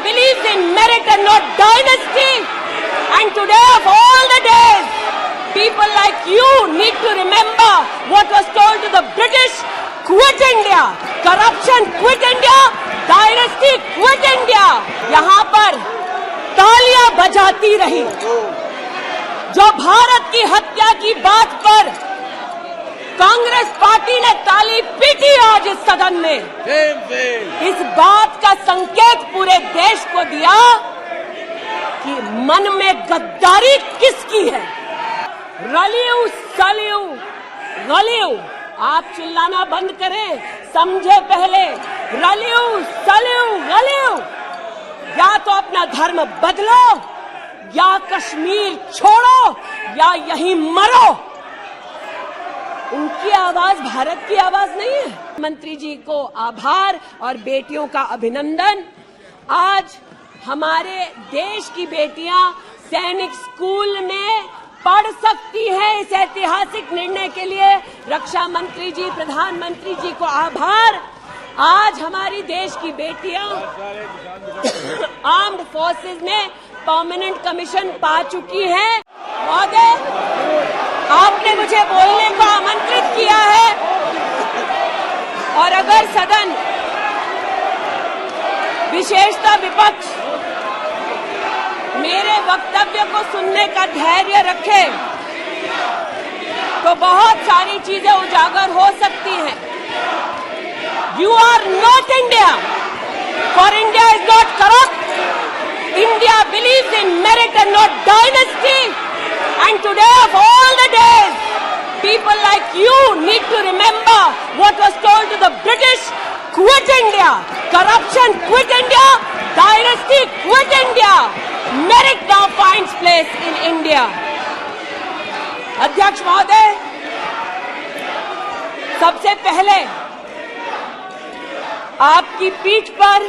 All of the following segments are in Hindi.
believes in merit and not dynasty. And today of all the days, people like you need to remember what was told to the British: quit India, corruption quit India, dynasty quit India. यहाँ पर तालियां बजाती रही जो भारत की हत्या की बात पर कांग्रेस पार्टी ने ताली पीटी आज इस सदन में। इस बात का संकेत पूरे देश को दिया कि मन में गद्दारी किसकी है। रलियू सलियू गलियू, आप चिल्लाना बंद करें, समझे पहले। रलियू सलियू गलियू, या तो अपना धर्म बदलो या कश्मीर छोड़ो या यहीं मरो। उनकी आवाज भारत की आवाज नहीं है। मंत्री जी को आभार और बेटियों का अभिनंदन। आज हमारे देश की बेटियां सैनिक स्कूल में पढ़ सकती हैं। इस ऐतिहासिक निर्णय के लिए रक्षा मंत्री जी, प्रधानमंत्री जी को आभार। आज हमारी देश की बेटियां आर्म्ड फोर्सेस में परमानेंट कमीशन पा चुकी हैं। महोदय, आपने मुझे बोलने को आमंत्रित किया है और अगर सदन, विशेषतः विपक्ष, मेरे वक्तव्य को सुनने का धैर्य रखे तो बहुत सारी चीजें उजागर हो सकती हैं। You are not India, for India is not corrupt. India believes in merit and not dynasty. And today of all the days, people like you need to remember what was told to the British: quit India, corruption quit India, dynasty quit India. Merit now finds place in India. अध्यक्ष महोदय, सबसे पहले आपकी पीठ पर,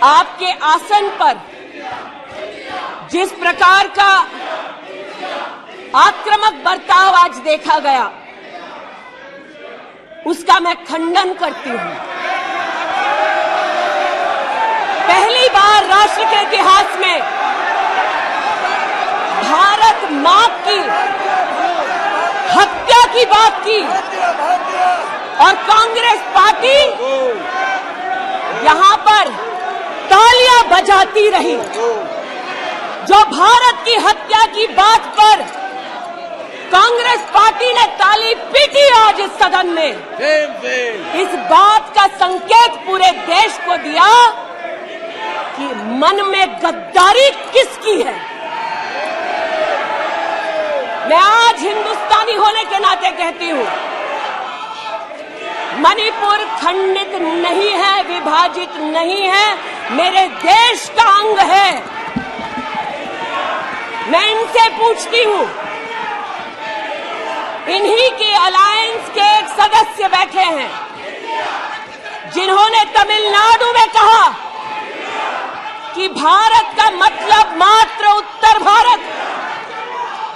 आपके आसन पर जिस प्रकार का आक्रामक बर्ताव आज देखा गया, उसका मैं खंडन करती हूं। पहली बार राष्ट्र के इतिहास में भारत मां की हत्या की बात की और कांग्रेस पार्टी यहां पर तालियां बजाती रही। जो भारत की हत्या की बात पर कांग्रेस पार्टी ने ताली पीटी आज इस सदन में, इस बात का संकेत पूरे देश को दिया कि मन में गद्दारी किसकी है। मैं आज हिंदुस्तानी होने के नाते कहती हूं, मणिपुर खंडित नहीं है, विभाजित नहीं है, मेरे देश का अंग है। मैं इनसे पूछती हूं, इन्हीं के अलायंस के एक सदस्य बैठे हैं जिन्होंने तमिलनाडु में कहा कि भारत का मतलब मात्र उत्तर भारत।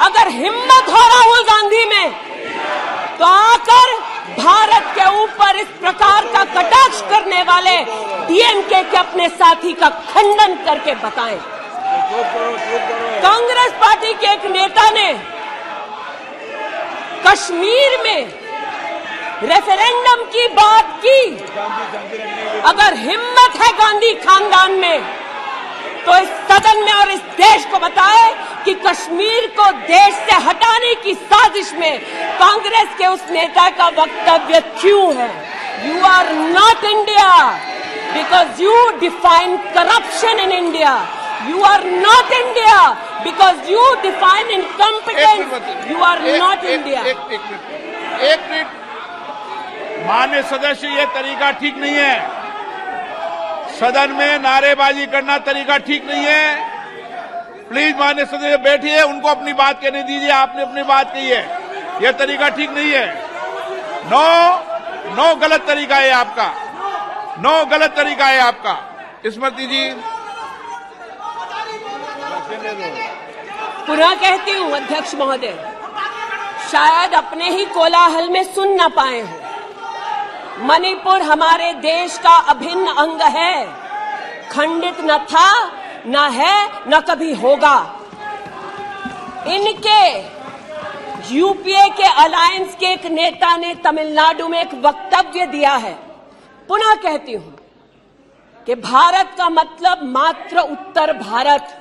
अगर हिम्मत हो राहुल गांधी में तो आकर भारत के ऊपर इस प्रकार का कटाक्ष करने वाले डीएमके के अपने साथी का खंडन करके बताएं। कांग्रेस पार्टी के एक नेता ने कश्मीर में रेफरेंडम की बात की। अगर हिम्मत है गांधी खानदान में तो इस सदन में और इस देश को बताए कि कश्मीर को देश से हटाने की साजिश में कांग्रेस के उस नेता का वक्तव्य क्यों है। You are not India because you define corruption in India. You are not India because you define incompetence. You are not India. एक मिनट, माननीय सदस्य, ये तरीका ठीक नहीं है। सदन में नारेबाजी करना तरीका ठीक नहीं है। प्लीज माननीय सदस्य बैठिए, उनको अपनी बात कहने दीजिए। आपने अपनी बात कही है, यह तरीका ठीक नहीं है। नो गलत तरीका है आपका, नो गलत तरीका है आपका। स्मृति जी, पुनः कहती हूं अध्यक्ष महोदय, शायद अपने ही कोलाहल में सुन न पाए हो। मणिपुर हमारे देश का अभिन्न अंग है। खंडित न था, न है, न कभी होगा। इनके यूपीए के अलायंस के एक नेता ने तमिलनाडु में एक वक्तव्य दिया है। पुनः कहती हूं कि भारत का मतलब मात्र उत्तर भारत।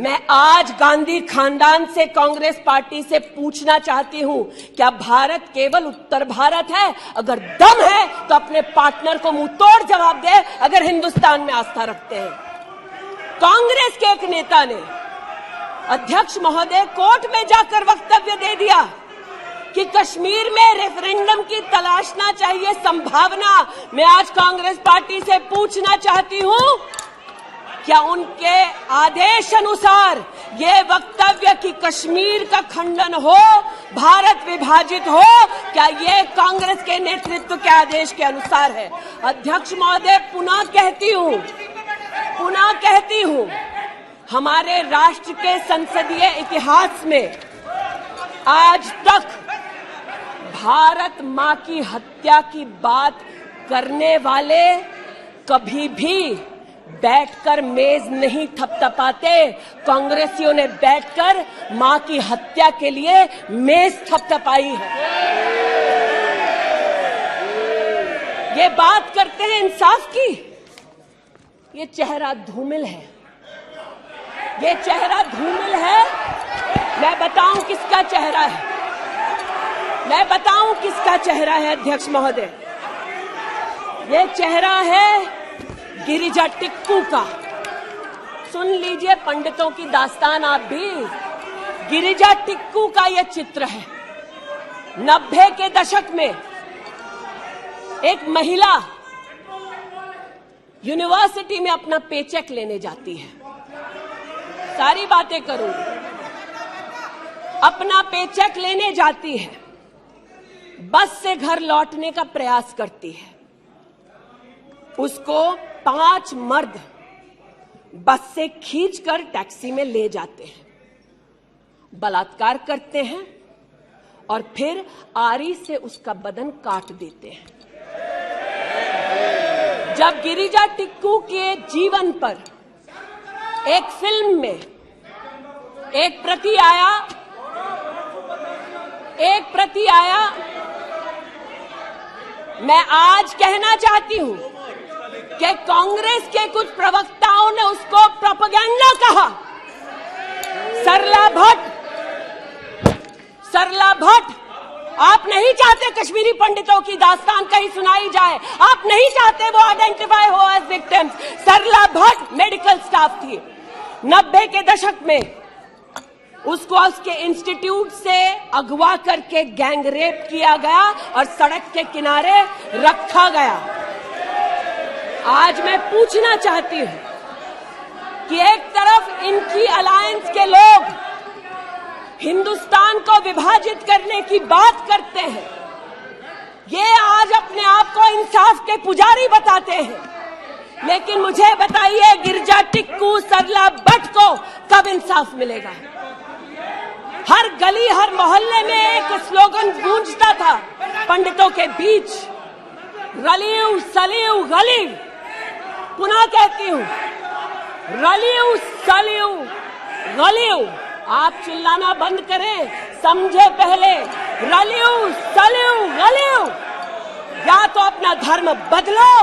मैं आज गांधी खानदान से, कांग्रेस पार्टी से पूछना चाहती हूं, क्या भारत केवल उत्तर भारत है? अगर दम है तो अपने पार्टनर को मुंह तोड़ जवाब दे, अगर हिंदुस्तान में आस्था रखते हैं। कांग्रेस के एक नेता ने, अध्यक्ष महोदय, कोर्ट में जाकर वक्तव्य दे दिया कि कश्मीर में रेफरेंडम की तलाशना चाहिए संभावना। मैं आज कांग्रेस पार्टी से पूछना चाहती हूं, क्या उनके आदेश अनुसार ये वक्तव्य कि कश्मीर का खंडन हो, भारत विभाजित हो, क्या ये कांग्रेस के नेतृत्व के आदेश के अनुसार है? अध्यक्ष महोदय, पुनः कहती हूं, हमारे राष्ट्र के संसदीय इतिहास में आज तक भारत मां की हत्या की बात करने वाले कभी भी बैठकर मेज नहीं थपथपाते। कांग्रेसियों ने बैठकर मां की हत्या के लिए मेज थपथपाई है। ये बात करते हैं इंसाफ की, ये चेहरा धूमिल है, ये चेहरा धूमिल है। मैं बताऊं किसका चेहरा है, मैं बताऊं किसका चेहरा है अध्यक्ष महोदय। ये चेहरा है गिरिजा टिक्कू का। सुन लीजिए पंडितों की दास्तान आप भी। गिरिजा टिक्कू का यह चित्र है। 90 के दशक में एक महिला यूनिवर्सिटी में अपना पेचेक लेने जाती है। सारी बातें करूंगी। अपना पेचेक लेने जाती है, बस से घर लौटने का प्रयास करती है। उसको 5 मर्द बस से खींचकर टैक्सी में ले जाते हैं, बलात्कार करते हैं और फिर आरी से उसका बदन काट देते हैं। जब गिरिजा टिक्कू के जीवन पर एक फिल्म में एक प्रति आया, मैं आज कहना चाहती हूं कि कांग्रेस के कुछ प्रवक्ताओं ने उसको प्रोपेगेंडा कहा। सरला भट्ट, आप नहीं चाहते कश्मीरी पंडितों की दास्तान कहीं सुनाई जाए, आप नहीं चाहते वो आइडेंटिफाई हो एज विक्टिम्स। सरला भट्ट मेडिकल स्टाफ थी। 90 के दशक में उसको उसके इंस्टीट्यूट से अगवा करके गैंग रेप किया गया और सड़क के किनारे रखा गया। आज मैं पूछना चाहती हूं कि एक तरफ इनकी अलायंस के लोग हिंदुस्तान को विभाजित करने की बात करते हैं, ये आज अपने आप को इंसाफ के पुजारी बताते हैं, लेकिन मुझे बताइए गिरिजा टिक्कू, सरला भट्ट को कब इंसाफ मिलेगा? हर गली, हर मोहल्ले में एक स्लोगन गूंजता था पंडितों के बीच, रलियू सलियू गलियू। पुनः कहती हूं, रलियू सलियू गलियू। आप चिल्लाना बंद करें, समझे पहले। रलियू सलियू गलियू। या तो अपना धर्म बदलो,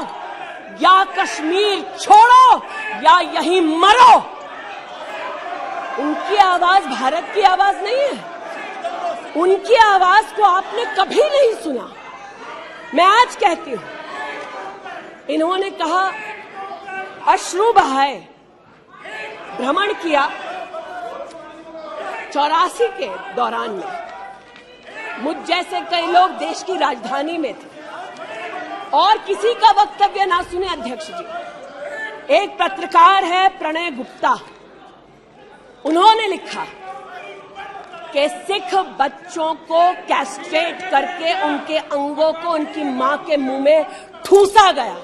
या कश्मीर छोड़ो, या यहीं मरो। उनकी आवाज भारत की आवाज नहीं है। उनकी आवाज को आपने कभी नहीं सुना। मैं आज कहती हूं, इन्होंने कहा अश्रु बहाए, भ्रमण किया 84 के दौरान में। मुझ जैसे कई लोग देश की राजधानी में थे और किसी का वक्तव्य ना सुने। अध्यक्ष जी, एक पत्रकार है प्रणय गुप्ता, उन्होंने लिखा कि सिख बच्चों को कैस्ट्रेट करके उनके अंगों को उनकी मां के मुंह में ठूसा गया।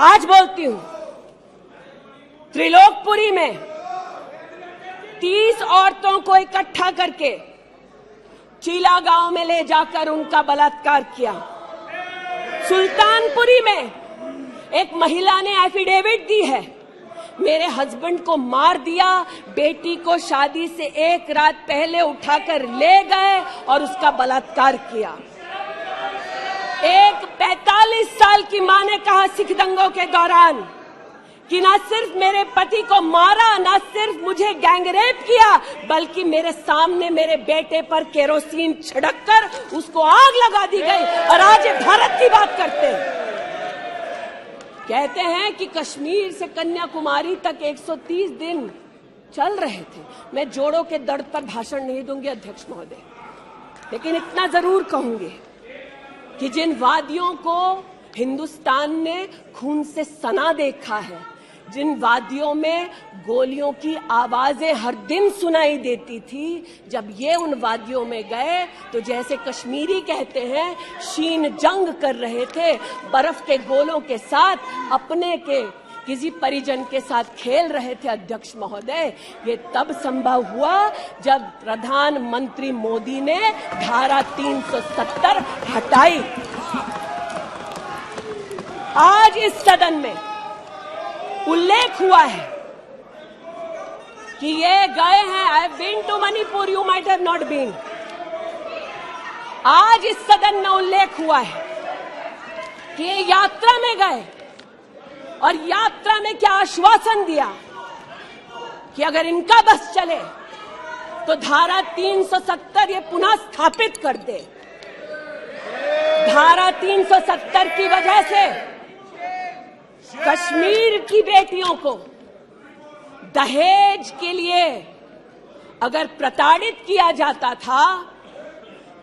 आज बोलती हूं, त्रिलोकपुरी में 30 औरतों को इकट्ठा करके चीला गांव में ले जाकर उनका बलात्कार किया। सुल्तानपुरी में एक महिला ने एफिडेविट दी है, मेरे हस्बैंड को मार दिया, बेटी को शादी से एक रात पहले उठाकर ले गए और उसका बलात्कार किया। एक 45 साल की मां ने कहा सिख दंगों के दौरान कि ना सिर्फ मेरे पति को मारा, ना सिर्फ मुझे गैंगरेप किया, बल्कि मेरे सामने मेरे बेटे पर केरोसिन छिड़ककर उसको आग लगा दी गई। और आज ये भारत की बात करते हैं। कहते हैं कि कश्मीर से कन्याकुमारी तक 130 दिन चल रहे थे। मैं जोड़ों के दर्द पर भाषण नहीं दूंगी अध्यक्ष महोदय, लेकिन इतना जरूर कहूंगी कि जिन वादियों को हिंदुस्तान ने खून से सना देखा है, जिन वादियों में गोलियों की आवाजें हर दिन सुनाई देती थी, जब ये उन वादियों में गए तो जैसे कश्मीरी कहते हैं शीन जंग कर रहे थे, बर्फ के गोलों के साथ अपने के किसी परिजन के साथ खेल रहे थे। अध्यक्ष महोदय, ये तब संभव हुआ जब प्रधानमंत्री मोदी ने धारा 370 हटाई। आज इस सदन में उल्लेख हुआ है कि ये गए हैं, I have been to Manipur, you might have not been. आज इस सदन में उल्लेख हुआ है कि ये यात्रा में गए और यात्रा में क्या आश्वासन दिया कि अगर इनका बस चले तो धारा 370 ये पुनः स्थापित कर दे। धारा 370 की वजह से कश्मीर की बेटियों को दहेज के लिए अगर प्रताड़ित किया जाता था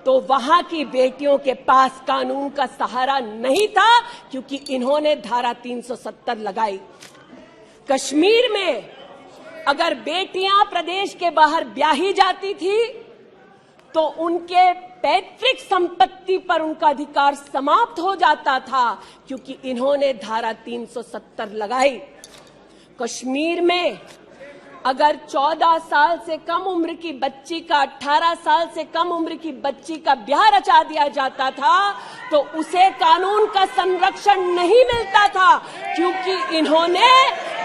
तो वहां की बेटियों के पास कानून का सहारा नहीं था, क्योंकि इन्होंने धारा 370 लगाई। कश्मीर में अगर बेटियां प्रदेश के बाहर ब्याही जाती थी तो उनके पैतृक संपत्ति पर उनका अधिकार समाप्त हो जाता था, क्योंकि इन्होंने धारा 370 लगाई। कश्मीर में अगर 14 साल से कम उम्र की बच्ची का 18 साल से कम उम्र की बच्ची का ब्याह रचा दिया जाता था तो उसे कानून का संरक्षण नहीं मिलता था, क्योंकि इन्होंने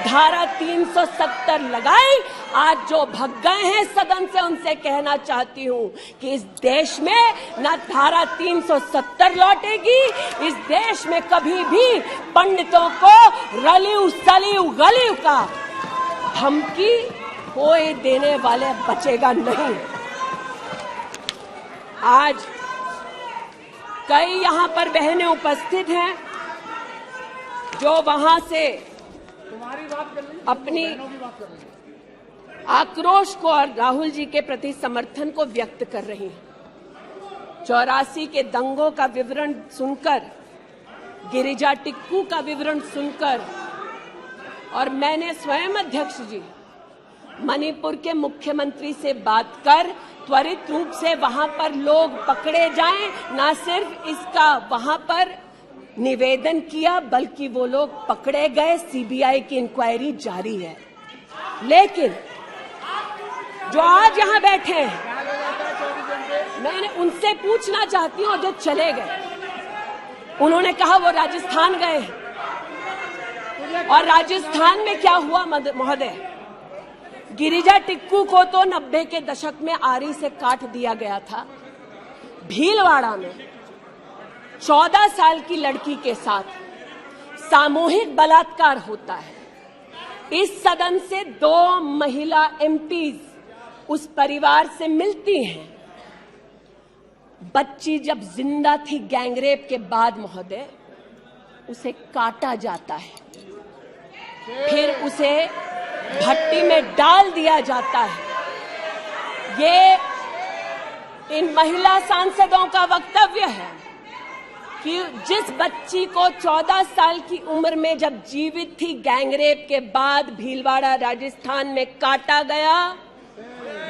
धारा 370 लगाई। आज जो भग गए हैं सदन से, उनसे कहना चाहती हूं कि इस देश में न धारा 370 लौटेगी। इस देश में कभी भी पंडितों को रलिव सलिव गलिव का धमकी कोई देने वाले बचेगा नहीं। आज कई यहां पर बहनें उपस्थित हैं जो वहां से अपनी आक्रोश को और राहुल जी के प्रति समर्थन को व्यक्त कर रही हैं। 84 के दंगों का विवरण सुनकर, गिरिजा टिक्कू का विवरण सुनकर, और मैंने स्वयं अध्यक्ष जी मणिपुर के मुख्यमंत्री से बात कर त्वरित रूप से वहां पर लोग पकड़े जाएं, ना सिर्फ इसका वहां पर निवेदन किया बल्कि वो लोग पकड़े गए। सीबीआई की इंक्वायरी जारी है। लेकिन जो आज यहां बैठे हैं, मैंने उनसे पूछना चाहती हूं, जो चले गए, उन्होंने कहा वो राजस्थान गए, और राजस्थान में क्या हुआ महोदय? गिरिजा टिक्कू को तो 90 के दशक में आरी से काट दिया गया था। भीलवाड़ा में 14 साल की लड़की के साथ सामूहिक बलात्कार होता है। इस सदन से 2 महिला एमपीज उस परिवार से मिलती हैं। बच्ची जब जिंदा थी गैंगरेप के बाद महोदय, उसे काटा जाता है, फिर उसे भट्टी में डाल दिया जाता है। ये इन महिला सांसदों का वक्तव्य है कि जिस बच्ची को 14 साल की उम्र में जब जीवित थी गैंगरेप के बाद भीलवाड़ा राजस्थान में काटा गया,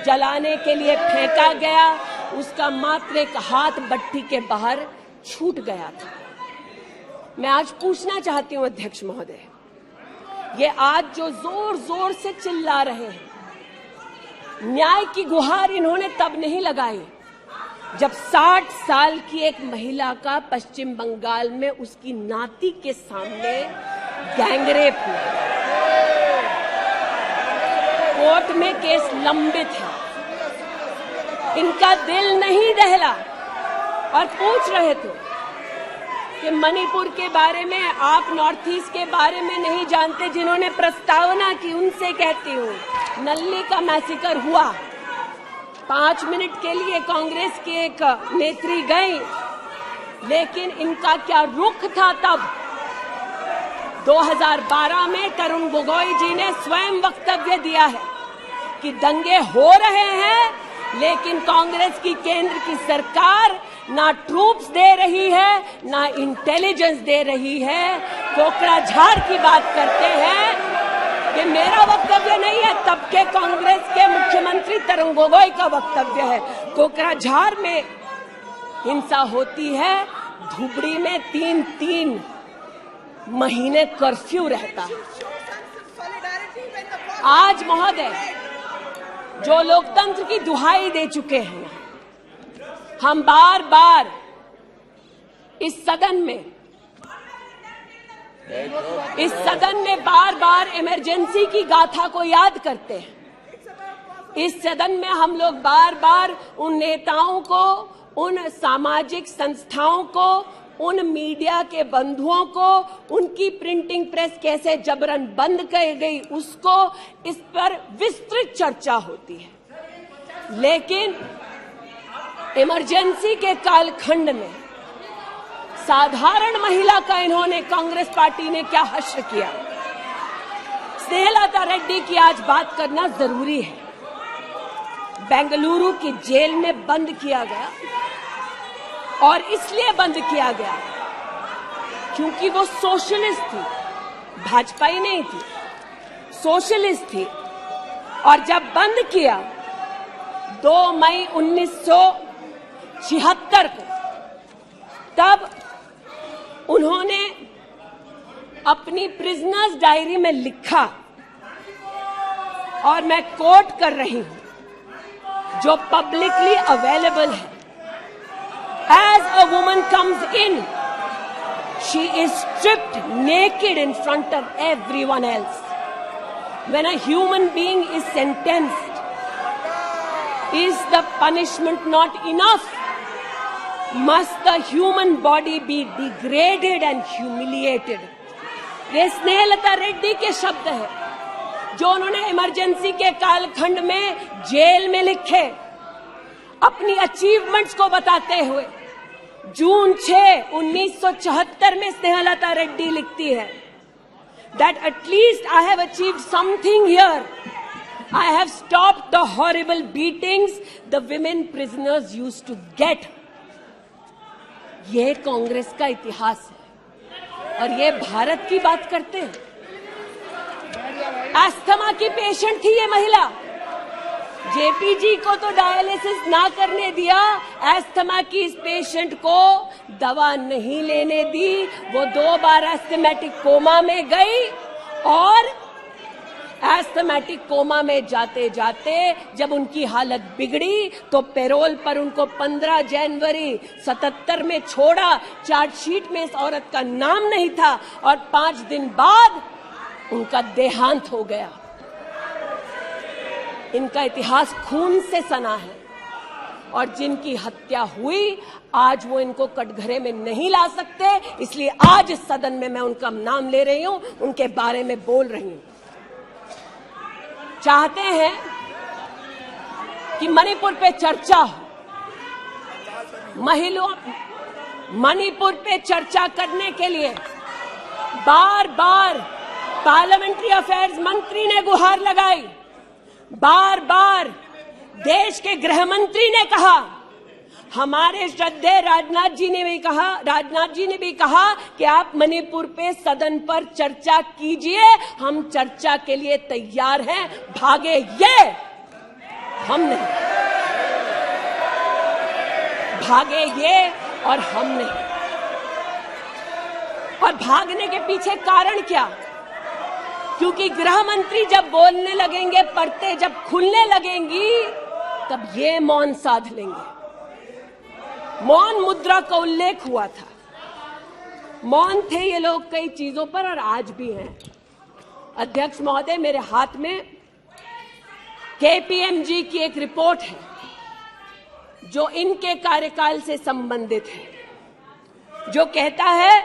जलाने के लिए फेंका गया, उसका मात्र एक हाथ भट्टी के बाहर छूट गया था। मैं आज पूछना चाहती हूं अध्यक्ष महोदय, ये आज जो जोर जोर से चिल्ला रहे हैं, न्याय की गुहार इन्होंने तब नहीं लगाई जब 60 साल की एक महिला का पश्चिम बंगाल में उसकी नाती के सामने गैंगरेप हुआ, कोर्ट में केस लंबित है, इनका दिल नहीं दहला और पूछ रहे थे कि मणिपुर के बारे में आप नॉर्थ ईस्ट के बारे में नहीं जानते। जिन्होंने प्रस्तावना की उनसे कहती हूँ, नल्ली का मैसेकर हुआ, 5 मिनट के लिए कांग्रेस की एक नेत्री गई, लेकिन इनका क्या रुख था तब। 2012 में तरुण गोगोई जी ने स्वयं वक्तव्य दिया है कि दंगे हो रहे हैं, लेकिन कांग्रेस की केंद्र की सरकार ना ट्रूप्स दे रही है, ना इंटेलिजेंस दे रही है। कोकराझार की बात करते हैं, ये मेरा वक्तव्य नहीं है, तब के कांग्रेस के मुख्यमंत्री तरुण गोगोई का वक्तव्य है। कोकराझार में हिंसा होती है, धुबड़ी में 3-3 महीने कर्फ्यू रहता है। आज महोदय, जो लोकतंत्र की दुहाई दे चुके हैं, हम बार बार इस सदन में बार बार इमरजेंसी की गाथा को याद करते हैं। इस सदन में हम लोग बार बार उन नेताओं को, उन सामाजिक संस्थाओं को, उन मीडिया के बंधुओं को, उनकी प्रिंटिंग प्रेस कैसे जबरन बंद कर गई, उसको, इस पर विस्तृत चर्चा होती है। लेकिन इमरजेंसी के कालखंड में साधारण महिला का इन्होंने, कांग्रेस पार्टी ने क्या हश्र किया। स्नेहलता रेड्डी की आज बात करना जरूरी है। बेंगलुरु की जेल में बंद किया गया, और इसलिए बंद किया गया क्योंकि वो सोशलिस्ट थी, भाजपाई नहीं थी, सोशलिस्ट थी। और जब बंद किया 2 मई 1976 को, तब उन्होंने अपनी प्रिजनर्स डायरी में लिखा, और मैं कोट कर रही हूं, जो पब्लिकली अवेलेबल है। As a woman comes in, she is stripped naked in front of everyone else. When a human being is sentenced, is the punishment not enough? Must the human body be degraded and humiliated? ये स्नेहलता रेड्डी के शब्द हैं, जो उन्होंने इमरजेंसी के कालखंड में जेल में लिखे, अपनी अचीवमेंट्स को बताते हुए। जून 6, 1974 में स्नेहलता रेड्डी लिखती है, that at least I have achieved something here. I have stopped the horrible beatings the women prisoners used to get. ये कांग्रेस का इतिहास है, और ये भारत की बात करते हैं। अस्थमा की पेशेंट थी ये महिला, जेपीजी को तो डायलिसिस ना करने दिया, अस्थमा की इस पेशेंट को दवा नहीं लेने दी। वो 2 बार एस्थमेटिक कोमा में गई, और एस्थमेटिक कोमा में जाते जाते जब उनकी हालत बिगड़ी तो पैरोल पर उनको 15 जनवरी 77 में छोड़ा। चार्जशीट में इस औरत का नाम नहीं था, और 5 दिन बाद उनका देहांत हो गया। इनका इतिहास खून से सना है, और जिनकी हत्या हुई, आज वो इनको कटघरे में नहीं ला सकते, इसलिए आज इस सदन में मैं उनका नाम ले रही हूं, उनके बारे में बोल रही हूं। चाहते हैं कि मणिपुर पे चर्चा हो, मणिपुर पे चर्चा करने के लिए बार बार पार्लियामेंट्री अफेयर्स मंत्री ने गुहार लगाई, बार बार देश के गृह मंत्री ने कहा, हमारे श्रद्धेय राजनाथ जी ने भी कहा कि आप मणिपुर पे सदन पर चर्चा कीजिए, हम चर्चा के लिए तैयार हैं, भागे ये, हम नहीं, भागे ये और हम नहीं। और भागने के पीछे कारण क्या? क्योंकि गृह मंत्री जब बोलने लगेंगे, परतें जब खुलने लगेंगी, तब ये मौन साध लेंगे। मौन मुद्रा का उल्लेख हुआ था। मौन थे ये लोग कई चीजों पर और आज भी हैं। अध्यक्ष महोदय, मेरे हाथ में केपीएमजी की एक रिपोर्ट है जो इनके कार्यकाल से संबंधित है, जो कहता है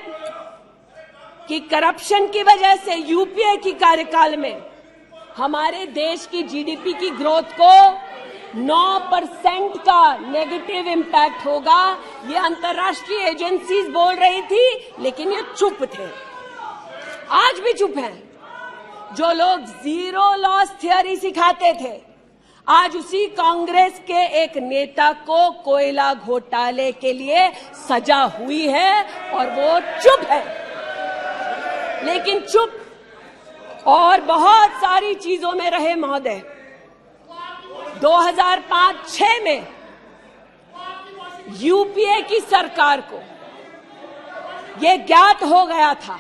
कि करप्शन की वजह से यूपीए की कार्यकाल में हमारे देश की जीडीपी की ग्रोथ को 9% का नेगेटिव इंपैक्ट होगा। ये अंतर्राष्ट्रीय एजेंसीज बोल रही थी, लेकिन ये चुप थे, आज भी चुप हैं। जो लोग जीरो लॉस थियरी सिखाते थे, आज उसी कांग्रेस के एक नेता को कोयला घोटाले के लिए सजा हुई है और वो चुप है। लेकिन चुप और बहुत सारी चीजों में रहे महोदय। 2005-06 में यूपीए की सरकार को यह ज्ञात हो गया था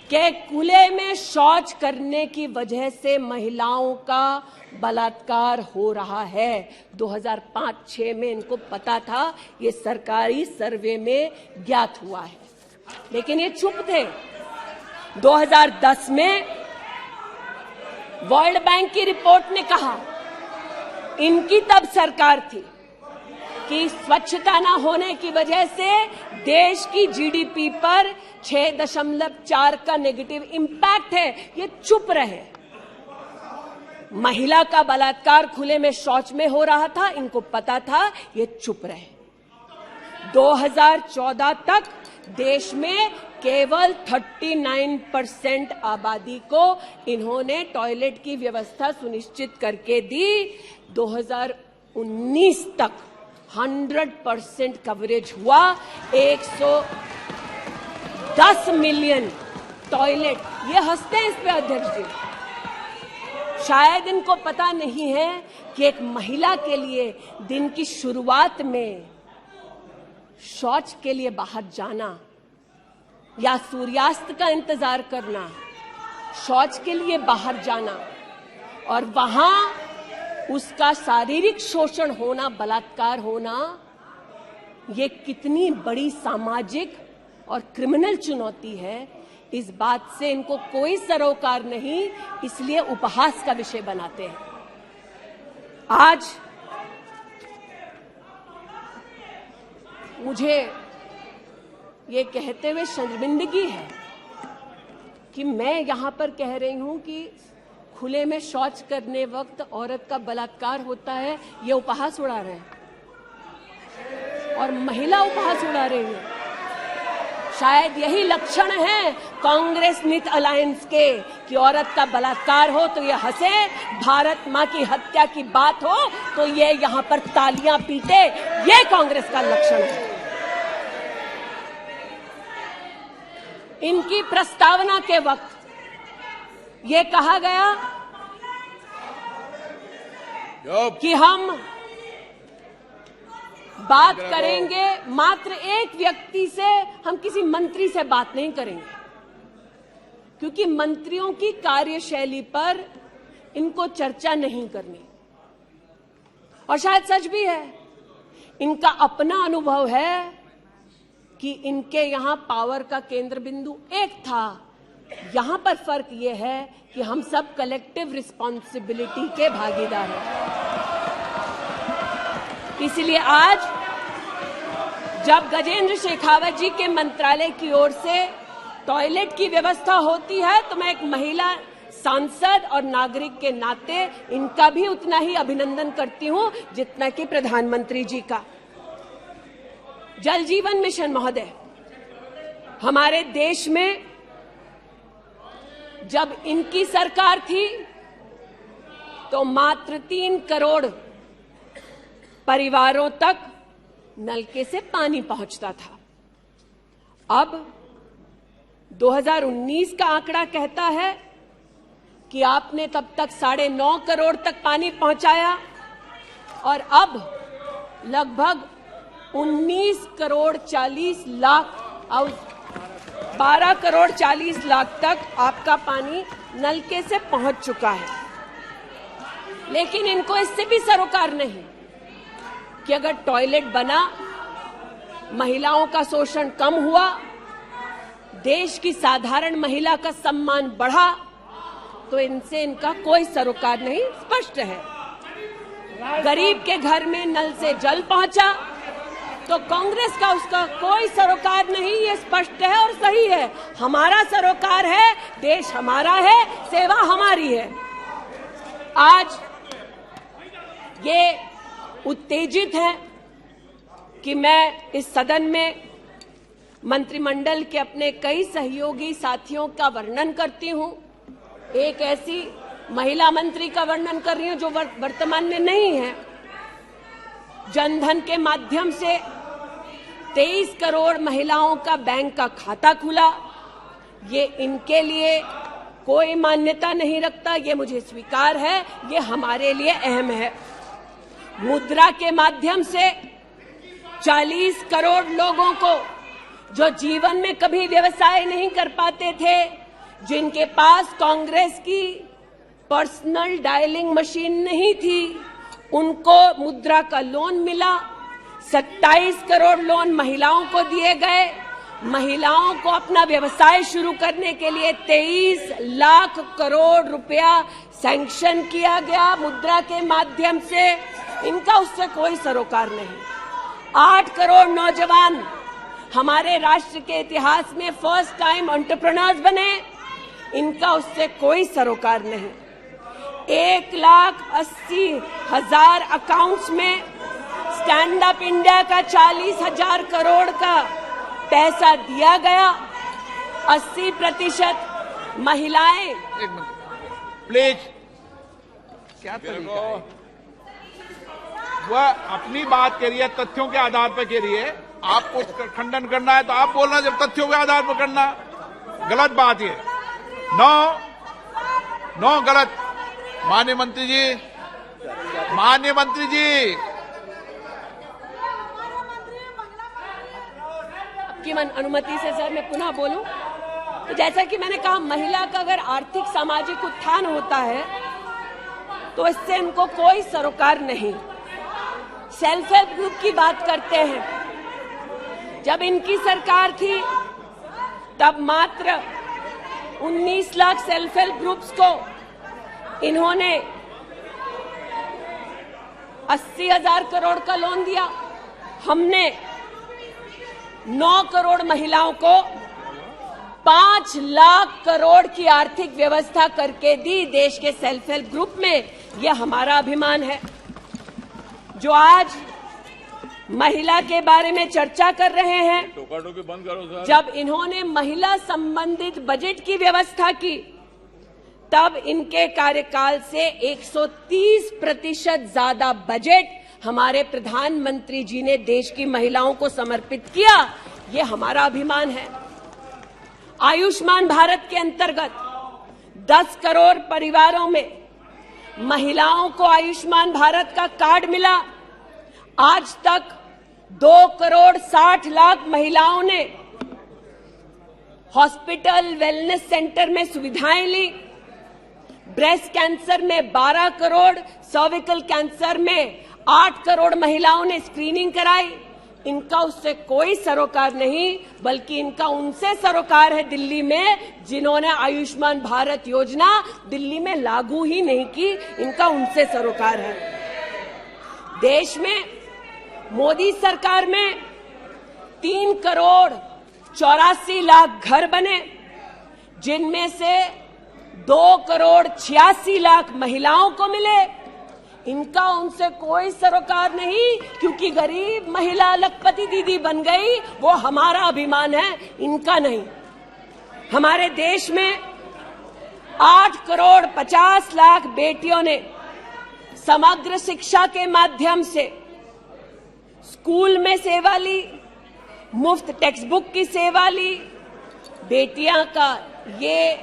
कि खुले में शौच करने की वजह से महिलाओं का बलात्कार हो रहा है। 2005-06 में इनको पता था, ये सरकारी सर्वे में ज्ञात हुआ है, लेकिन ये चुप थे। 2010 में वर्ल्ड बैंक की रिपोर्ट ने कहा, इनकी तब सरकार थी, कि स्वच्छता न होने की वजह से देश की जीडीपी पर 6.4 का नेगेटिव इंपैक्ट है। ये चुप रहे। महिला का बलात्कार खुले में शौच में हो रहा था, इनको पता था, ये चुप रहे। 2014 तक देश में केवल 39% आबादी को इन्होंने टॉयलेट की व्यवस्था सुनिश्चित करके दी। 2019 तक 100% कवरेज हुआ। 110 मिलियन टॉयलेट। ये हंसते हैं इस पे अध्यक्ष जी। शायद इनको पता नहीं है कि एक महिला के लिए दिन की शुरुआत में शौच के लिए बाहर जाना या सूर्यास्त का इंतजार करना, शौच के लिए बाहर जाना और वहां उसका शारीरिक शोषण होना, बलात्कार होना, ये कितनी बड़ी सामाजिक और क्रिमिनल चुनौती है, इस बात से इनको कोई सरोकार नहीं, इसलिए उपहास का विषय बनाते हैं। आज मुझे ये कहते हुए शर्मिंदगी है कि मैं यहां पर कह रही हूं कि खुले में शौच करने वक्त औरत का बलात्कार होता है, ये उपहास उड़ा रहे हैं और महिला उपहास उड़ा रही है। शायद यही लक्षण है कांग्रेस नीत अलायंस के कि औरत का बलात्कार हो तो ये हंसे, भारत मां की हत्या की बात हो तो ये यहां पर तालियां पीटे, ये कांग्रेस का लक्षण है। इनकी प्रस्तावना के वक्त ये कहा गया कि हम बात करेंगे, मात्र एक व्यक्ति से, हम किसी मंत्री से बात नहीं करेंगे, क्योंकि मंत्रियों की कार्यशैली पर इनको चर्चा नहीं करनी। और शायद सच भी है, इनका अपना अनुभव है कि इनके यहां पावर का केंद्र बिंदु एक था। यहां पर फर्क यह है कि हम सब कलेक्टिव रिस्पॉन्सिबिलिटी के भागीदार हैं। इसलिए आज जब गजेंद्र शेखावत जी के मंत्रालय की ओर से टॉयलेट की व्यवस्था होती है, तो मैं एक महिला सांसद और नागरिक के नाते इनका भी उतना ही अभिनंदन करती हूं जितना कि प्रधानमंत्री जी का। जल जीवन मिशन महोदय, हमारे देश में जब इनकी सरकार थी तो मात्र 3 करोड़ परिवारों तक नलके से पानी पहुंचता था। अब 2019 का आंकड़ा कहता है कि आपने तब तक 9.5 करोड़ तक पानी पहुंचाया और अब लगभग 19 करोड़ 40 लाख और 12 करोड़ 40 लाख तक आपका पानी नलके से पहुंच चुका है। लेकिन इनको इससे भी सरोकार नहीं कि अगर टॉयलेट बना महिलाओं का शोषण कम हुआ, देश की साधारण महिला का सम्मान बढ़ा, तो इनसे इनका कोई सरोकार नहीं, स्पष्ट है। गरीब के घर में नल से जल पहुंचा, तो कांग्रेस का उसका कोई सरोकार नहीं, ये स्पष्ट है और सही है। हमारा सरोकार है, देश हमारा है, सेवा हमारी है। आज ये उत्तेजित है कि मैं इस सदन में मंत्रिमंडल के अपने कई सहयोगी साथियों का वर्णन करती हूं। एक ऐसी महिला मंत्री का वर्णन कर रही हूं जो वर्तमान में नहीं है। जनधन के माध्यम से 23 करोड़ महिलाओं का बैंक का खाता खुला, ये इनके लिए कोई मान्यता नहीं रखता, ये मुझे स्वीकार है, ये हमारे लिए अहम है। मुद्रा के माध्यम से 40 करोड़ लोगों को जो जीवन में कभी व्यवसाय नहीं कर पाते थे, जिनके पास कांग्रेस की पर्सनल डायलिंग मशीन नहीं थी, उनको मुद्रा का लोन मिला। 27 करोड़ लोन महिलाओं को दिए गए। महिलाओं को अपना व्यवसाय शुरू करने के लिए 23 लाख करोड़ रुपया सैंक्शन किया गया मुद्रा के माध्यम से। इनका उससे कोई सरोकार नहीं। 8 करोड़ नौजवान हमारे राष्ट्र के इतिहास में फर्स्ट टाइम एंटरप्रेन्योर्स बने, इनका उससे कोई सरोकार नहीं। 1,80,000 अकाउंट्स में स्टैंड अप इंडिया का 40,000 करोड़ का पैसा दिया गया। 80% महिलाएं। एक मिनट प्लीज, क्या तरीका है? वह अपनी बात कह रही है, तथ्यों के आधार पर कह रही है। आपको खंडन करना है तो आप बोलना, जब तथ्यों के आधार पर करना गलत बात है। नो गलत। माननीय मंत्री जी, आपकी अनुमति से सर मैं पुनः बोलूं तो जैसा कि मैंने कहा, महिला का अगर आर्थिक सामाजिक उत्थान होता है तो इससे इनको कोई सरोकार नहीं। सेल्फ हेल्प ग्रुप की बात करते हैं, जब इनकी सरकार थी तब मात्र 19 लाख सेल्फ हेल्प ग्रुप्स को इन्होंने 80,000 करोड़ का लोन दिया। हमने 9 करोड़ महिलाओं को 5 लाख करोड़ की आर्थिक व्यवस्था करके दी देश के सेल्फ हेल्प ग्रुप में। यह हमारा अभिमान है। जो आज महिला के बारे में चर्चा कर रहे हैं, टोका-टोकी बंद करो सर। जब इन्होंने महिला संबंधित बजट की व्यवस्था की तब इनके कार्यकाल से 130% ज्यादा बजट हमारे प्रधानमंत्री जी ने देश की महिलाओं को समर्पित किया। ये हमारा अभिमान है। आयुष्मान भारत के अंतर्गत 10 करोड़ परिवारों में महिलाओं को आयुष्मान भारत का कार्ड मिला। आज तक 2 करोड़ 60 लाख महिलाओं ने हॉस्पिटल वेलनेस सेंटर में सुविधाएं ली। ब्रेस्ट कैंसर में 12 करोड़, सर्विकल कैंसर में 8 करोड़ महिलाओं ने स्क्रीनिंग कराई। इनका उससे कोई सरोकार नहीं, बल्कि इनका उनसे सरोकार है दिल्ली में, जिन्होंने आयुष्मान भारत योजना दिल्ली में लागू ही नहीं की। इनका उनसे सरोकार है। देश में मोदी सरकार में 3 करोड़ 84 लाख घर बने, जिनमें से 2 करोड़ 86 लाख महिलाओं को मिले। इनका उनसे कोई सरोकार नहीं, क्योंकि गरीब महिला लखपति दीदी बन गई, वो हमारा अभिमान है, इनका नहीं। हमारे देश में 8 करोड़ 50 लाख बेटियों ने समग्र शिक्षा के माध्यम से स्कूल में सेवा ली, मुफ्त टेक्स्ट बुक की सेवा ली। बेटियां का ये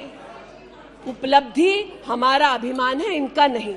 उपलब्धि हमारा अभिमान है, इनका नहीं।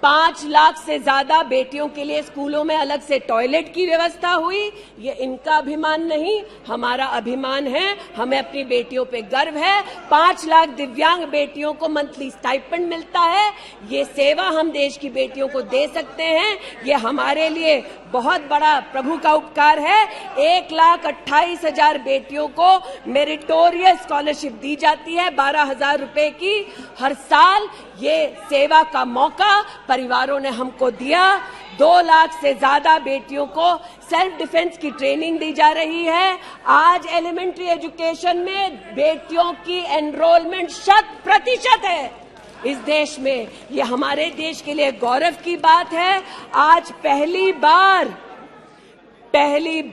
5 लाख से ज्यादा बेटियों के लिए स्कूलों में अलग से टॉयलेट की व्यवस्था हुई। ये इनका अभिमान नहीं, हमारा अभिमान है। हमें अपनी बेटियों पे गर्व है। 5 लाख दिव्यांग बेटियों को मंथली स्टाइपेंड मिलता है। ये सेवा हम देश की बेटियों को दे सकते हैं। ये हमारे लिए बहुत बड़ा प्रभु का उपकार है। 1,28,000 बेटियों को मेरिटोरियस स्कॉलरशिप दी जाती है, 12,000 रुपए की हर साल। ये सेवा का मौका परिवारों ने हमको दिया। 2 लाख से ज्यादा बेटियों को सेल्फ डिफेंस की ट्रेनिंग दी जा रही है। आज एलिमेंट्री एजुकेशन में बेटियों की एनरोलमेंट 100% है इस देश में। ये हमारे देश के लिए गौरव की बात है। आज पहली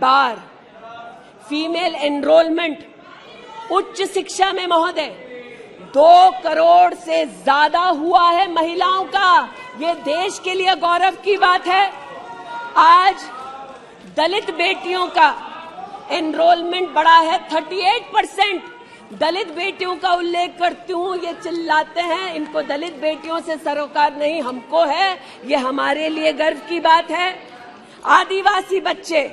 बार फीमेल एनरोलमेंट उच्च शिक्षा में महोदय 2 करोड़ से ज्यादा हुआ है महिलाओं का। ये देश के लिए गौरव की बात है। आज दलित बेटियों का एनरोलमेंट बढ़ा है 38%। दलित बेटियों का उल्लेख करती हूँ, ये चिल्लाते हैं इनको दलित बेटियों से सरोकार नहीं, हमको है। ये हमारे लिए गर्व की बात है। आदिवासी बच्चे,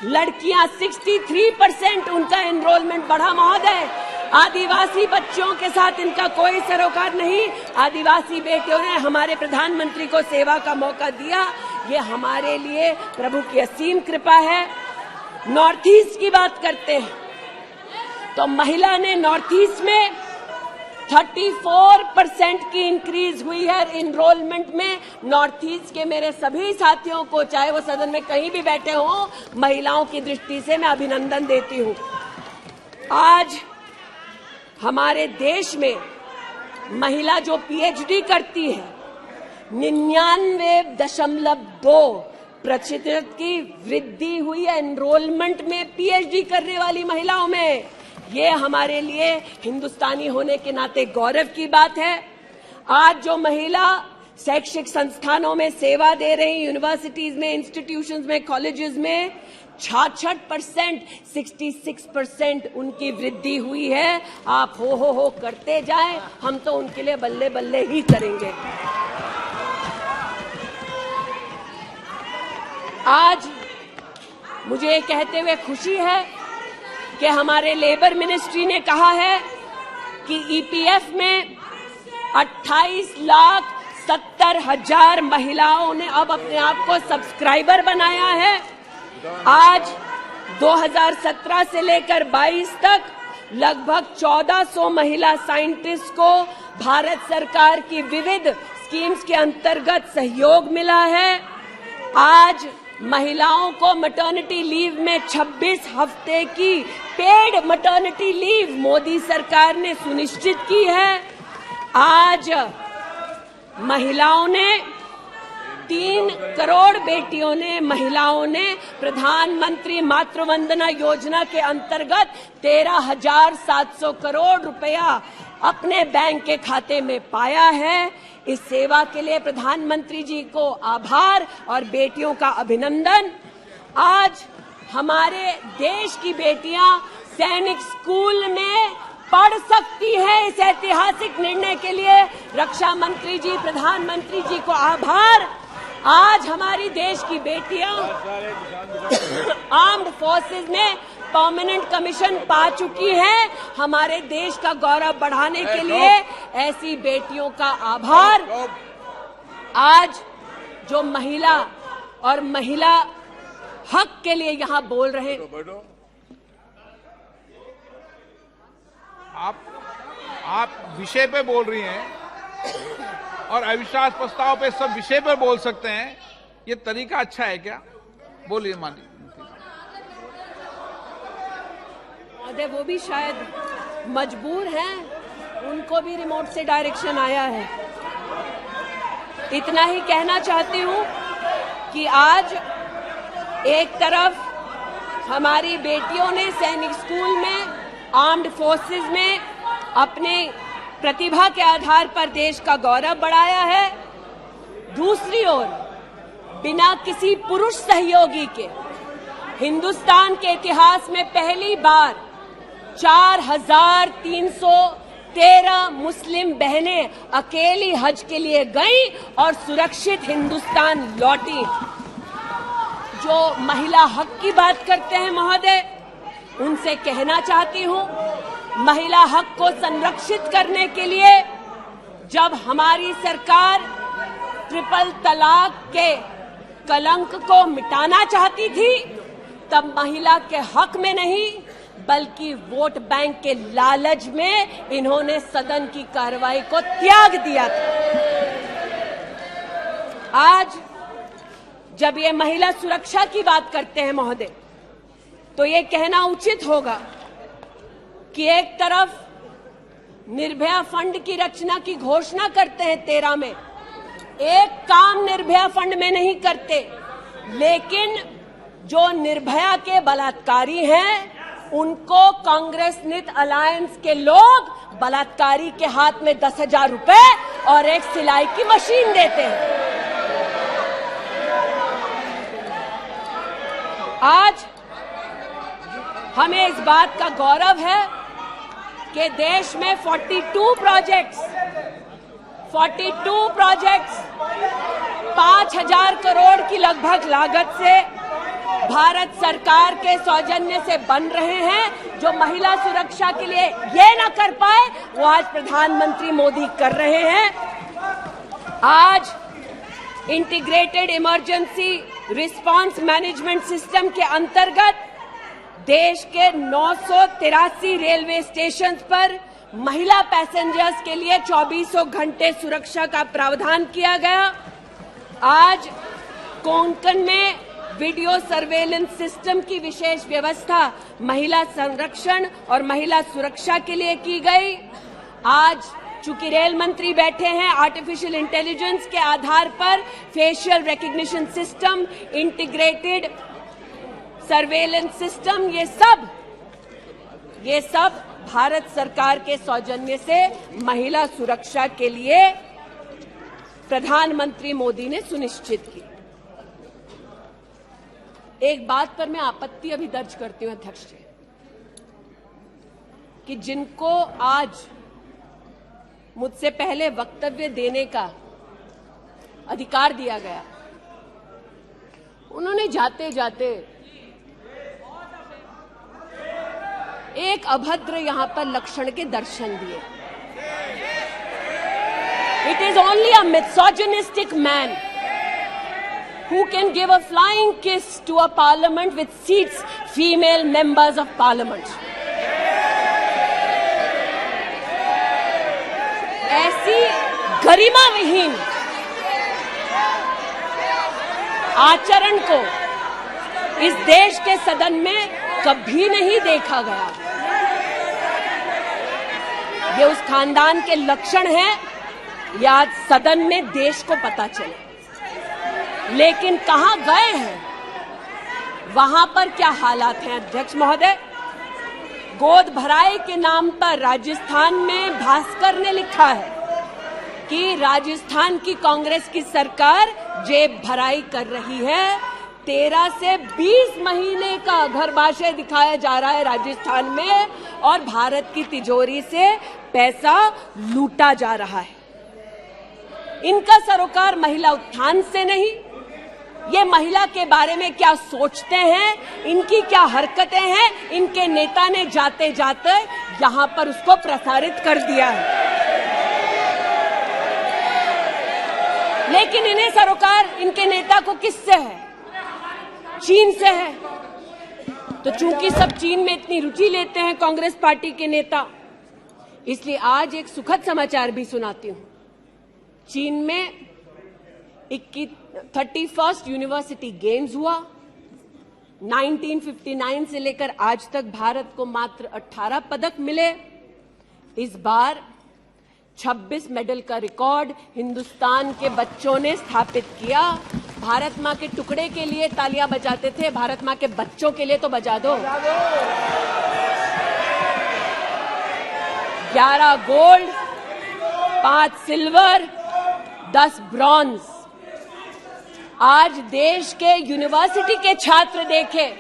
लड़कियां 63% उनका एनरोलमेंट बढ़ा महोदय। आदिवासी बच्चों के साथ इनका कोई सरोकार नहीं। आदिवासी बेटियों ने हमारे प्रधानमंत्री को सेवा का मौका दिया। ये हमारे लिए प्रभु की असीम कृपा है। नॉर्थ ईस्ट की बात करते हैं तो महिला ने नॉर्थ ईस्ट में 34% की इंक्रीज हुई है एनरोलमेंट में। नॉर्थ ईस्ट के मेरे सभी साथियों को, चाहे वो सदन में कहीं भी बैठे हों, महिलाओं की दृष्टि से मैं अभिनंदन देती हूं। आज हमारे देश में महिला जो पीएचडी करती है 99.2% की वृद्धि हुई है एनरोलमेंट में पीएचडी करने वाली महिलाओं में। ये हमारे लिए हिंदुस्तानी होने के नाते गौरव की बात है। आज जो महिला शैक्षिक संस्थानों में सेवा दे रही, यूनिवर्सिटीज में, इंस्टीट्यूशंस में, कॉलेजेस में 66%, 66% उनकी वृद्धि हुई है। आप हो करते जाएं, हम तो उनके लिए बल्ले बल्ले ही करेंगे। आज मुझे ये कहते हुए खुशी है कि हमारे लेबर मिनिस्ट्री ने कहा है कि ईपीएफ में 28,70,000 महिलाओं ने अब अपने आप को सब्सक्राइबर बनाया है। आज 2017 से लेकर 22 तक लगभग 1400 महिला साइंटिस्ट को भारत सरकार की विविध स्कीम्स के अंतर्गत सहयोग मिला है। आज महिलाओं को मैटरनिटी लीव में 26 हफ्ते की पेड मैटरनिटी लीव मोदी सरकार ने सुनिश्चित की है। आज महिलाओं ने 3 करोड़ बेटियों ने, महिलाओं ने प्रधानमंत्री मातृवंदना योजना के अंतर्गत 13,700 करोड़ रुपया अपने बैंक के खाते में पाया है। इस सेवा के लिए प्रधानमंत्री जी को आभार और बेटियों का अभिनंदन। आज हमारे देश की बेटियां सैनिक स्कूल में पढ़ सकती है। इस ऐतिहासिक निर्णय के लिए रक्षा मंत्री जी, प्रधानमंत्री जी को आभार। आज हमारी देश की बेटियां आर्म्ड फोर्सेस में परमानेंट कमीशन पा चुकी हैं। हमारे देश का गौरव बढ़ाने के लिए ऐसी बेटियों का आभार। आज जो महिला और महिला हक के लिए यहां बोल रहे हैं, आप विषय पे बोल रही हैं और अविश्वास प्रस्ताव पे सब विषय पर बोल सकते हैं। ये तरीका अच्छा है क्या? बोलिए माननीय महोदय। वो भी शायद मजबूर हैं, उनको भी रिमोट से डायरेक्शन आया है। इतना ही कहना चाहती हूँ कि आज एक तरफ हमारी बेटियों ने सैनिक स्कूल में, आर्म्ड फोर्सेस में अपने प्रतिभा के आधार पर देश का गौरव बढ़ाया है। दूसरी ओर बिना किसी पुरुष सहयोगी के हिंदुस्तान के इतिहास में पहली बार 4,300 13 मुस्लिम बहनें अकेली हज के लिए गई और सुरक्षित हिंदुस्तान लौटी। जो महिला हक की बात करते हैं महोदय, उनसे कहना चाहती हूं, महिला हक को संरक्षित करने के लिए जब हमारी सरकार ट्रिपल तलाक के कलंक को मिटाना चाहती थी, तब महिला के हक में नहीं बल्कि वोट बैंक के लालच में इन्होंने सदन की कार्रवाई को त्याग दिया था। आज जब ये महिला सुरक्षा की बात करते हैं महोदय, तो ये कहना उचित होगा कि एक तरफ निर्भया फंड की रचना की घोषणा करते हैं 13 में, एक काम निर्भया फंड में नहीं करते, लेकिन जो निर्भया के बलात्कारी हैं उनको कांग्रेस नित अलायंस के लोग बलात्कारी के हाथ में 10,000 रुपए और एक सिलाई की मशीन देते हैं। आज हमें इस बात का गौरव है कि देश में 42 प्रोजेक्ट्स 5,000 करोड़ की लगभग लागत से भारत सरकार के सौजन्य से बन रहे हैं। जो महिला सुरक्षा के लिए ये न कर पाए, वो आज प्रधानमंत्री मोदी कर रहे हैं। आज integrated emergency response management system के अंतर्गत देश के 983 रेलवे स्टेशन पर महिला पैसेंजर्स के लिए 24 घंटे सुरक्षा का प्रावधान किया गया। आज कोंकण में वीडियो सर्वेलेंस सिस्टम की विशेष व्यवस्था महिला संरक्षण और महिला सुरक्षा के लिए की गई। आज चूंकि रेल मंत्री बैठे हैं, आर्टिफिशियल इंटेलिजेंस के आधार पर facial recognition system, integrated surveillance system, ये सब भारत सरकार के सौजन्य से महिला सुरक्षा के लिए प्रधानमंत्री मोदी ने सुनिश्चित की। एक बात पर मैं आपत्ति अभी दर्ज करती हूं अध्यक्ष जी, कि जिनको आज मुझसे पहले वक्तव्य देने का अधिकार दिया गया, उन्होंने जाते जाते एक अभद्र यहां पर लक्षण के दर्शन दिए। It is only a misogynistic man who can give a flying kiss to a parliament which seats female members of parliament. ऐसी गरिमा विहीन आचरण को इस देश के सदन में कभी नहीं देखा गया। ये उस खानदान के लक्षण हैं, या आज सदन में देश को पता चले। लेकिन कहां गए हैं, वहां पर क्या हालात हैं अध्यक्ष महोदय? गोद भराई के नाम पर राजस्थान में भास्कर ने लिखा है कि राजस्थान की कांग्रेस की सरकार जेब भराई कर रही है। 13 से 20 महीने का घरबाशय दिखाया जा रहा है राजस्थान में, और भारत की तिजोरी से पैसा लूटा जा रहा है। इनका सरोकार महिला उत्थान से नहीं, ये महिला के बारे में क्या सोचते हैं, इनकी क्या हरकतें हैं, इनके नेता ने जाते जाते यहां पर उसको प्रसारित कर दिया है। लेकिन इन्हें सरोकार इनके नेता को किससे है? चीन से है। तो चूंकि सब चीन में इतनी रुचि लेते हैं कांग्रेस पार्टी के नेता, इसलिए आज एक सुखद समाचार भी सुनाती हूं। चीन में 31st यूनिवर्सिटी गेम्स हुआ। 1959 से लेकर आज तक भारत को मात्र 18 पदक मिले। इस बार 26 मेडल का रिकॉर्ड हिंदुस्तान के बच्चों ने स्थापित किया। भारत मां के टुकड़े के लिए तालियां बजाते थे, भारत मां के बच्चों के लिए तो बजा दो। 11 गोल्ड, 5 सिल्वर, 10 ब्रॉन्ज। आज देश के यूनिवर्सिटी के छात्र देखें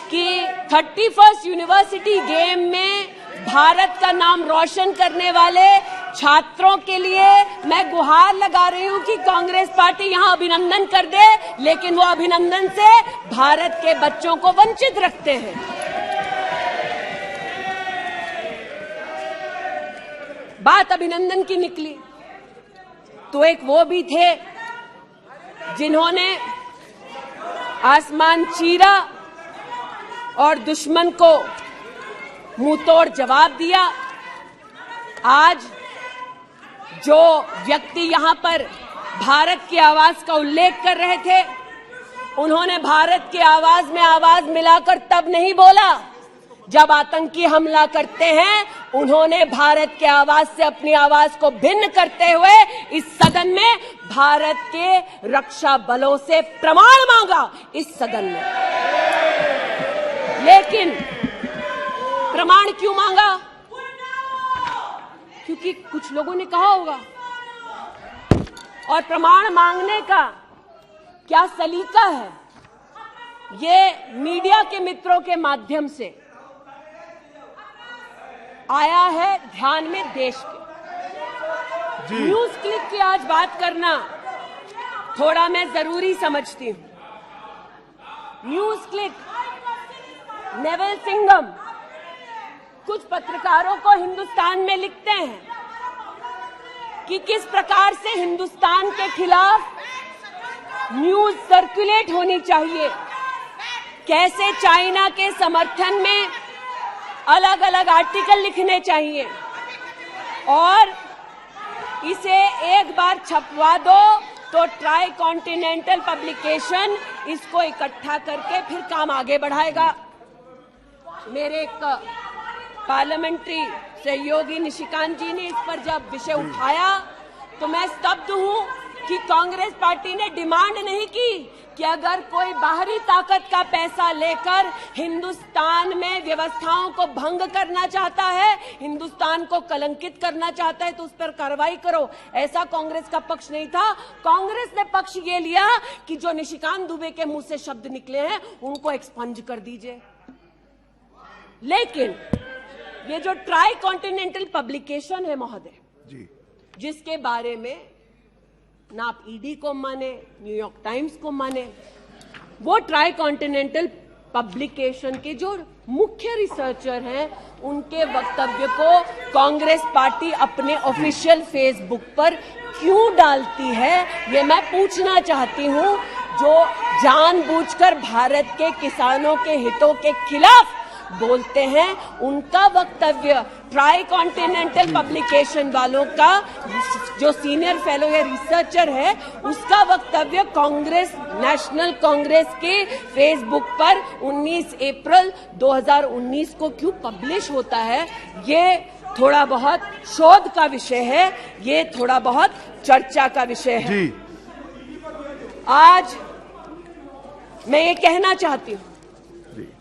कि 31st यूनिवर्सिटी गेम में भारत का नाम रोशन करने वाले छात्रों के लिए मैं गुहार लगा रही हूं कि कांग्रेस पार्टी यहां अभिनंदन कर दे, लेकिन वो अभिनंदन से भारत के बच्चों को वंचित रखते हैं। बात अभिनंदन की निकली तो एक वो भी थे जिन्होंने आसमान चीरा और दुश्मन को मुंहतोड़ जवाब दिया। आज जो व्यक्ति यहां पर भारत की आवाज का उल्लेख कर रहे थे, उन्होंने भारत की आवाज में आवाज मिलाकर तब नहीं बोला जब आतंकी हमला करते हैं। उन्होंने भारत के आवाज से अपनी आवाज को भिन्न करते हुए इस सदन में भारत के रक्षा बलों से प्रमाण मांगा इस सदन में। लेकिन प्रमाण क्यों मांगा? क्योंकि कुछ लोगों ने कहा होगा, और प्रमाण मांगने का क्या सलीका है, ये मीडिया के मित्रों के माध्यम से आया है ध्यान में देश के। न्यूज क्लिक की आज बात करना थोड़ा मैं जरूरी समझती हूं। न्यूज क्लिक, नेवल सिंघम कुछ पत्रकारों को हिंदुस्तान में लिखते हैं कि किस प्रकार से हिंदुस्तान के खिलाफ न्यूज सर्कुलेट होनी चाहिए, कैसे चाइना के समर्थन में अलग अलग आर्टिकल लिखने चाहिए, और इसे एक बार छपवा दो तो ट्राई कॉन्टिनेंटल पब्लिकेशन इसको इकट्ठा करके फिर काम आगे बढ़ाएगा। मेरे एक पार्लियामेंट्री सहयोगी निशिकांत जी ने इस पर जब विषय उठाया तो मैं स्तब्ध हूं कि कांग्रेस पार्टी ने डिमांड नहीं की कि अगर कोई बाहरी ताकत का पैसा लेकर हिंदुस्तान में व्यवस्थाओं को भंग करना चाहता है, हिंदुस्तान को कलंकित करना चाहता है, तो उस पर कार्रवाई करो। ऐसा कांग्रेस का पक्ष नहीं था। कांग्रेस ने पक्ष ये लिया कि जो निशिकांत दुबे के मुंह से शब्द निकले हैं उनको एक्सपंज कर दीजिए। लेकिन ये जो ट्राई कॉन्टिनेंटल पब्लिकेशन है महोदय, जिसके बारे में ना आप ईडी को माने, न्यूयॉर्क टाइम्स को माने, वो ट्राई कॉन्टिनेंटल पब्लिकेशन के जो मुख्य रिसर्चर हैं, उनके वक्तव्य को कांग्रेस पार्टी अपने ऑफिशियल फेसबुक पर क्यों डालती है, ये मैं पूछना चाहती हूं। जो जानबूझकर भारत के किसानों के हितों के खिलाफ बोलते हैं, उनका वक्तव्य ट्राई कॉन्टिनेंटल पब्लिकेशन वालों का जो सीनियर फेलो या रिसर्चर है, उसका वक्तव्य कांग्रेस, नेशनल कांग्रेस के फेसबुक पर 19 अप्रैल 2019 को क्यों पब्लिश होता है, ये थोड़ा बहुत शोध का विषय है, ये थोड़ा बहुत चर्चा का विषय है। आज मैं ये कहना चाहती हूं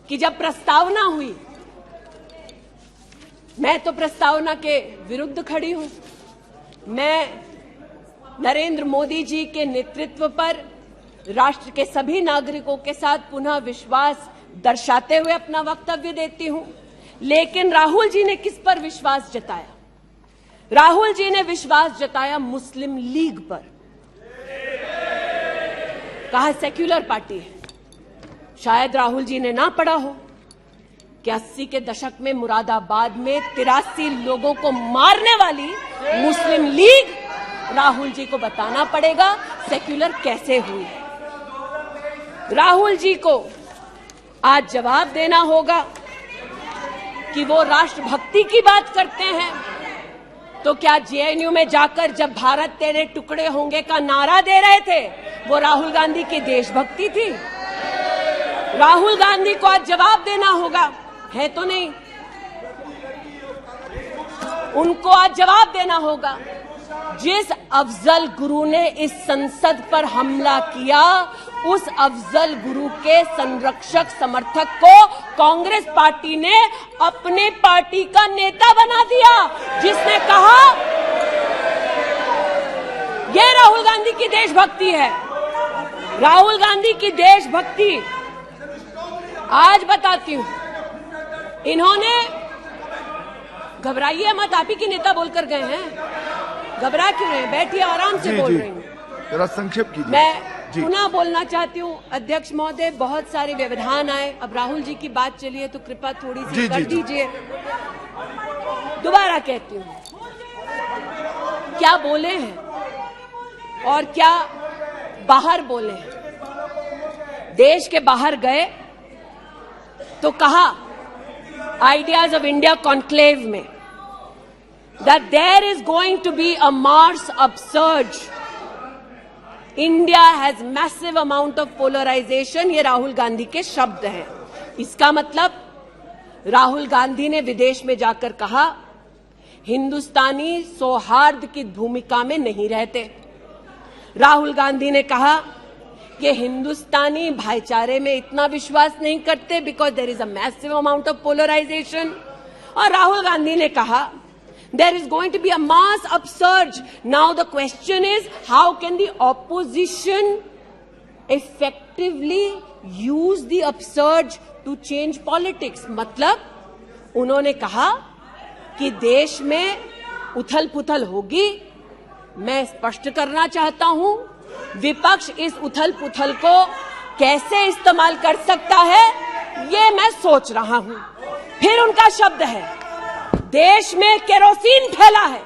कि जब प्रस्तावना हुई, मैं तो प्रस्तावना के विरुद्ध खड़ी हूं। मैं नरेंद्र मोदी जी के नेतृत्व पर राष्ट्र के सभी नागरिकों के साथ पुनः विश्वास दर्शाते हुए अपना वक्तव्य देती हूं। लेकिन राहुल जी ने किस पर विश्वास जताया? राहुल जी ने विश्वास जताया मुस्लिम लीग पर। कहा सेक्युलर पार्टी है। शायद राहुल जी ने ना पढ़ा हो कि 80 के दशक में मुरादाबाद में 83 लोगों को मारने वाली मुस्लिम लीग, राहुल जी को बताना पड़ेगा सेक्युलर कैसे हुई। राहुल जी को आज जवाब देना होगा कि वो राष्ट्रभक्ति की बात करते हैं तो क्या जेएनयू में जाकर जब भारत तेरे टुकड़े होंगे का नारा दे रहे थे, वो राहुल गांधी की देशभक्ति थी? राहुल गांधी को आज जवाब देना होगा, है तो नहीं? उनको आज जवाब देना होगा। जिस अफजल गुरु ने इस संसद पर हमला किया, उस अफजल गुरु के संरक्षक समर्थक को कांग्रेस पार्टी ने अपने पार्टी का नेता बना दिया, जिसने कहा यह राहुल गांधी की देशभक्ति है। राहुल गांधी की देशभक्ति आज बताती हूं। इन्होंने घबराइए मत, आप ही के नेता बोलकर गए हैं, घबरा क्यों रहे हैं? बैठिए, आराम से बोल रही हूँ। जरा संक्षेप कीजिए। मैं पुनः बोलना चाहती हूँ अध्यक्ष महोदय, बहुत सारे व्यवधान आए, अब राहुल जी की बात चली है तो कृपा थोड़ी सी कर दीजिए। दोबारा कहती हूँ, क्या बोले हैं और क्या बाहर बोले हैं। देश के बाहर गए तो कहा आइडियाज ऑफ इंडिया कॉन्क्लेव में that there is going to be a Mars upsurge. India has massive amount of polarization. ये राहुल गांधी के शब्द हैं। इसका मतलब राहुल गांधी ने विदेश में जाकर कहा हिंदुस्तानी सौहार्द की भूमिका में नहीं रहते। राहुल गांधी ने कहा कि हिंदुस्तानी भाईचारे में इतना विश्वास नहीं करते because there is a massive amount of polarisation. और राहुल गांधी ने कहा there is going to be a mass upsurge. Now the question is, how can the opposition effectively use the upsurge to change politics? मतलब उन्होंने कहा कि देश में उथल पुथल होगी। मैं स्पष्ट करना चाहता हूं, विपक्ष इस उथल पुथल को कैसे इस्तेमाल कर सकता है ये मैं सोच रहा हूं। फिर उनका शब्द है देश में केरोसिन फैला है,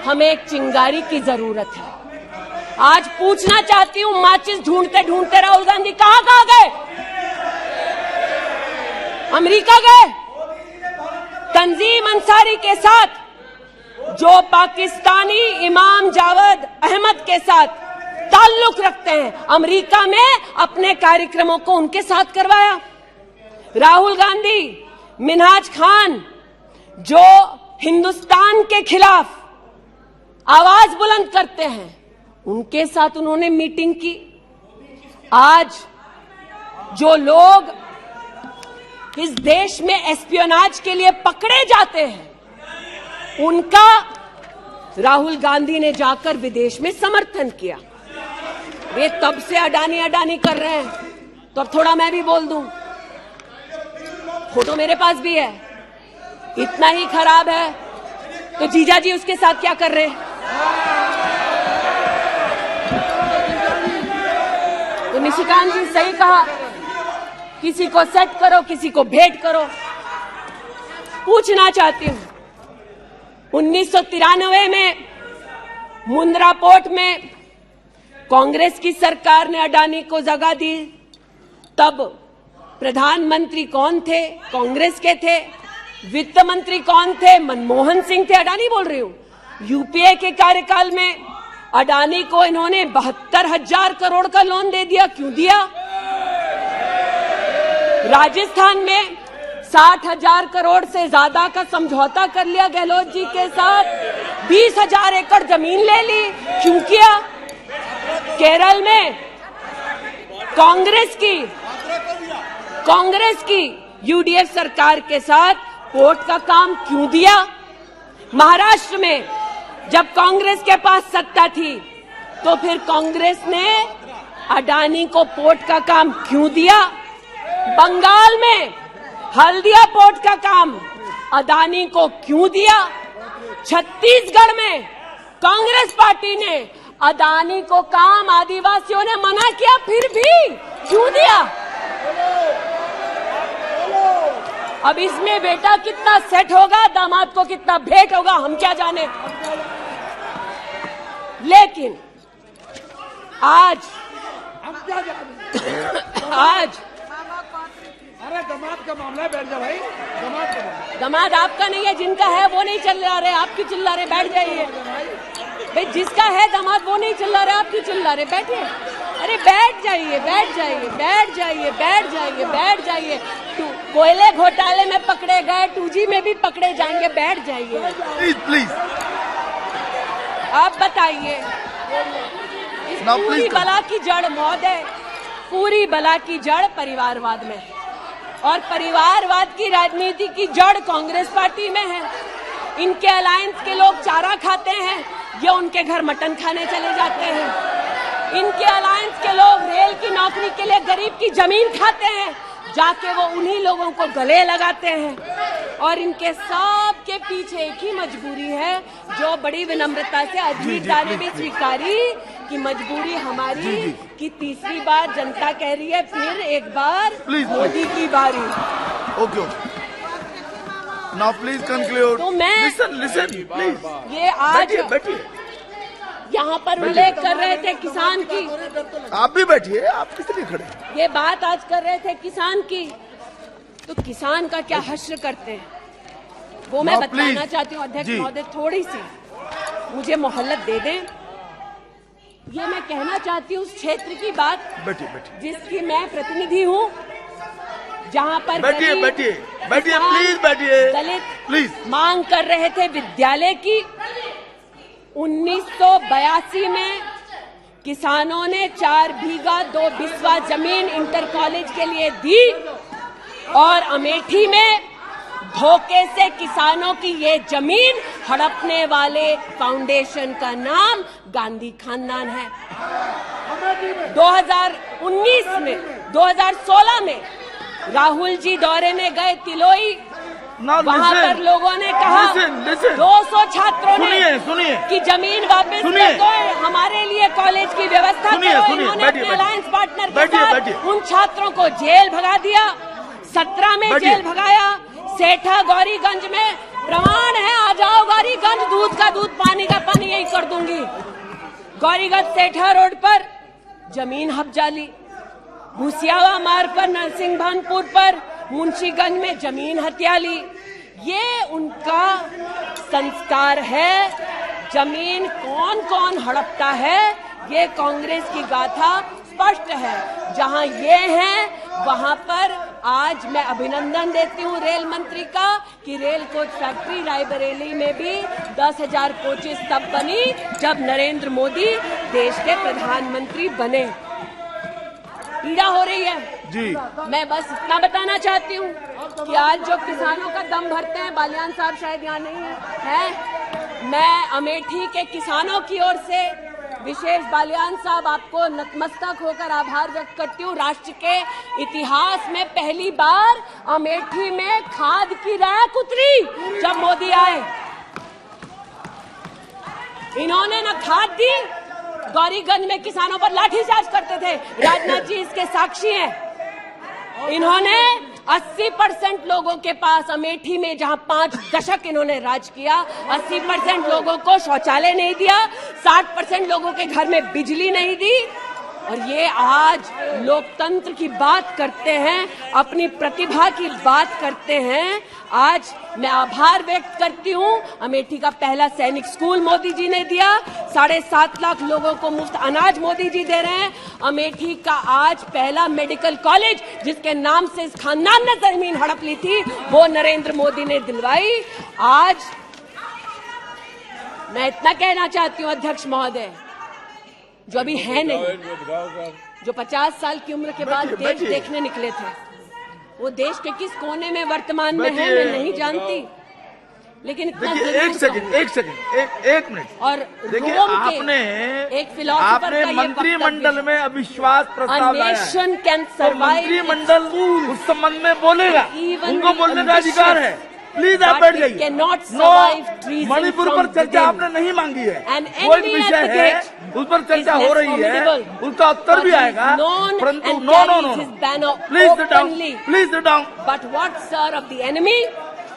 हमें एक चिंगारी की जरूरत है। आज पूछना चाहती हूं, माचिस ढूंढते ढूंढते राहुल गांधी कहां गए? अमेरिका गए? तंजीम अंसारी के साथ, जो पाकिस्तानी इमाम जावेद अहमद के साथ ताल्लुक रखते हैं, अमेरिका में अपने कार्यक्रमों को उनके साथ करवाया। राहुल गांधी मिन्हाज खान जो हिंदुस्तान के खिलाफ आवाज बुलंद करते हैं, उनके साथ उन्होंने मीटिंग की। आज जो लोग इस देश में एस्पियोनाज के लिए पकड़े जाते हैं, उनका राहुल गांधी ने जाकर विदेश में समर्थन किया। वे तब से अडानी अडानी कर रहे हैं, तो अब थोड़ा मैं भी बोल दूं। फोटो मेरे पास भी है। इतना ही खराब है तो जीजा जी उसके साथ क्या कर रहे हैं? तो निशिकांत जी सही कहा, किसी को सेट करो, किसी को भेंट करो। पूछना चाहती हूं, 1993 में मुंद्रा पोर्ट में कांग्रेस की सरकार ने अडानी को जगह दी, तब प्रधानमंत्री कौन थे? कांग्रेस के थे। वित्त मंत्री कौन थे? मनमोहन सिंह थे। अडानी बोल रही हूं। यूपीए के कार्यकाल में अडानी को इन्होंने 72,000 करोड़ का लोन दे दिया। क्यों दिया? राजस्थान में 60,000 करोड़ से ज्यादा का समझौता कर लिया गहलोत जी के साथ, 20,000 एकड़ जमीन ले ली। क्यों किया? केरल में कांग्रेस की यूडीएफ सरकार के साथ पोर्ट का काम क्यों दिया? महाराष्ट्र में जब कांग्रेस के पास सत्ता थी तो फिर कांग्रेस ने अडानी को पोर्ट का काम क्यों दिया? बंगाल में हल्दिया पोर्ट का काम अडानी को क्यों दिया? छत्तीसगढ़ में कांग्रेस पार्टी ने अडानी को काम आदिवासियों ने मना किया, फिर भी क्यों दिया? अब इसमें बेटा कितना सेट होगा, दामाद को कितना भेंट होगा, हम क्या जाने। लेकिन आज अरे दामाद का मामला है, बैठ जाओ भाई। दामाद आपका नहीं है, जिनका है वो नहीं चिल्ला रहे, आप क्यों चिल्ला रहे? बैठ जाइए भाई, जिसका है दामाद वो नहीं चिल्ला रहे, आप क्यों चिल्ला रहे? बैठिए। अरे बैठ जाइए, बैठ जाइए, बैठ जाइए, बैठ जाइए, बैठ जाइए। कोयले घोटाले में पकड़े गए, 2G में भी पकड़े जाएंगे, बैठ जाइए प्लीज। आप बताइए, इस पूरी बला की जड़ महोदय, पूरी बला की जड़ परिवारवाद में है, और परिवारवाद की राजनीति की जड़ कांग्रेस पार्टी में है। इनके अलायंस के लोग चारा खाते हैं, ये उनके घर मटन खाने चले जाते हैं। इनके अलायंस के लोग रेल की नौकरी के लिए गरीब की जमीन खाते हैं, जाके वो उन्हीं लोगों को गले लगाते हैं। और इनके सब के पीछे एक ही मजबूरी है, जो बड़ी विनम्रता से अजीत दा ने भी स्वीकारी कि मजबूरी हमारी कि तीसरी बार जनता कह रही है फिर एक बार मोदी की बारी। Okay now please conclude. तो मैं लिसन प्लीज। ये आज बैठिए यहाँ पर उल्लेख कर रहे थे किसान की, आप भी बैठिए, आप किस लिए खड़े? ये बात आज कर रहे थे किसान की, तो किसान का क्या हश्र करते हैं वो मैं बताना चाहती हूँ। अध्यक्ष महोदय थोड़ी सी मुझे मोहलत दे दें। ये मैं कहना चाहती हूँ उस क्षेत्र की बात बैठिए जिसकी मैं प्रतिनिधि हूँ, जहाँ पर बैठिए प्लीज बैठिए दलित प्लीज मांग कर रहे थे विद्यालय की। 1982 में किसानों ने 4 बीघा 2 बिस्वा जमीन इंटर कॉलेज के लिए दी और अमेठी में धोखे से किसानों की ये जमीन हड़पने वाले फाउंडेशन का नाम गांधी खानदान है। 2016 में राहुल जी दौरे में गए तिलोई, वहाँ पर लोगों ने कहा 200 छात्रों ने सुनिए कि जमीन वापस दे दो, हमारे लिए कॉलेज की व्यवस्था करो। इन्होंने अपने अलायंस पार्टनर के साथ उन छात्रों को जेल भगा दिया। 17 में जेल भगाया। सेठा गौरीगंज में प्रमाण है, आ जाओ गौरीगंज, दूध का दूध पानी का पानी यही कर दूंगी। गौरीगंज सेठा रोड पर जमीन हब्जाली, भूसियावा मार्ग पर नरसिंहभानपुर पर मुंशीगंज में जमीन हथियाली। ये उनका संस्कार है। जमीन कौन कौन हड़पता है ये कांग्रेस की गाथा स्पष्ट है। जहां ये हैं वहां पर आज मैं अभिनंदन देती हूं रेल मंत्री का कि रेल कोच फैक्ट्री रायबरेली में भी 10,000 कोचेस तब बनी जब नरेंद्र मोदी देश के प्रधानमंत्री बने। पीड़ा हो रही है जी। मैं बस इतना बताना चाहती हूँ कि आज जो किसानों का दम भरते हैं, बालियान साहब शायद यहाँ नहीं है, मैं अमेठी के किसानों की ओर से विशेष बालियान साहब आपको नतमस्तक होकर आभार व्यक्त करती हूँ। राष्ट्र के इतिहास में पहली बार अमेठी में खाद की रैक उतरी जब मोदी आए। इन्होंने न खाद दी, गौरीगंज में किसानों पर लाठीचार्ज करते थे, राजनाथ जी इसके साक्षी हैं। इन्होंने 80% लोगों के पास अमेठी में जहां 5 दशक इन्होंने राज किया, 80% लोगों को शौचालय नहीं दिया, 60% लोगों के घर में बिजली नहीं दी। और ये आज लोकतंत्र की बात करते हैं, अपनी प्रतिभा की बात करते हैं। आज मैं आभार व्यक्त करती हूँ। अमेठी का पहला सैनिक स्कूल मोदी जी ने दिया, 7.5 लाख लोगों को मुफ्त अनाज मोदी जी दे रहे हैं। अमेठी का आज पहला मेडिकल कॉलेज जिसके नाम से इस खानदान ने जमीन हड़प ली थी वो नरेंद्र मोदी ने दिलवाई। आज मैं इतना कहना चाहती हूँ अध्यक्ष महोदय, जो अभी है नहीं, जो 50 साल की उम्र के बाद देश देखने निकले थे, वो देश के किस कोने में वर्तमान में है मैं नहीं जानती, लेकिन इतना एक मिनट। और देखिए आपने एक फिलोसोफर का मंत्रिमंडल में अविश्वास प्रस्ताव लाया है, मंत्रिमंडल उस संबंध में बोलेगा, उनको बोलने का अधिकार है। प्लीज आप बैठ जाइए। मणिपुर पर चर्चा आपने नहीं मांगी है, वो एक विषय है, उस पर चर्चा हो रही है, उसका उत्तर भी आएगा, परंतु no please sit down. But what sir of the enemy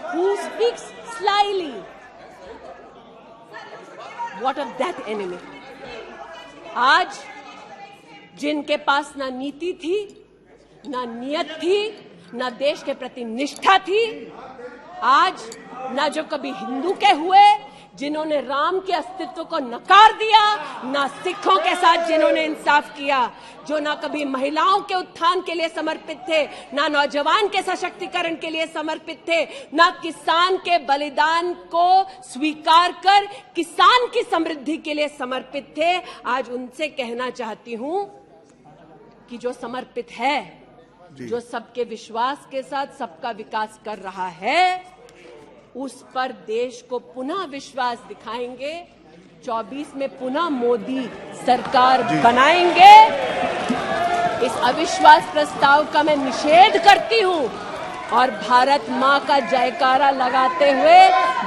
who speaks slyly, what of that enemy? आज जिनके पास ना नीति थी, ना नियत थी, ना देश के प्रति निष्ठा थी, आज ना जो कभी हिंदू के हुए, जिन्होंने राम के अस्तित्व को नकार दिया, ना सिखों के साथ जिन्होंने इंसाफ किया, जो ना कभी महिलाओं के उत्थान के लिए समर्पित थे, ना नौजवान के सशक्तिकरण के लिए समर्पित थे, ना किसान के बलिदान को स्वीकार कर किसान की समृद्धि के लिए समर्पित थे। आज उनसे कहना चाहती हूं कि जो समर्पित है, जो सबके विश्वास के साथ सबका विकास कर रहा है, उस पर देश को पुनः विश्वास दिखाएंगे। 24 में पुनः मोदी सरकार बनाएंगे। इस अविश्वास प्रस्ताव का मैं निषेध करती हूं और भारत माँ का जयकारा लगाते हुए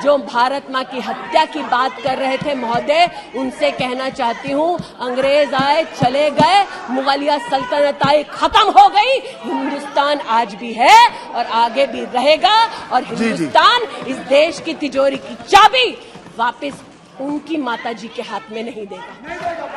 जो भारत माँ की हत्या की बात कर रहे थे महोदय, उनसे कहना चाहती हूँ, अंग्रेज आए चले गए, मुगलिया सल्तनत आई खत्म हो गई, हिंदुस्तान आज भी है और आगे भी रहेगा। और हिंदुस्तान इस देश की तिजोरी की चाबी वापस उनकी माताजी के हाथ में नहीं देगा।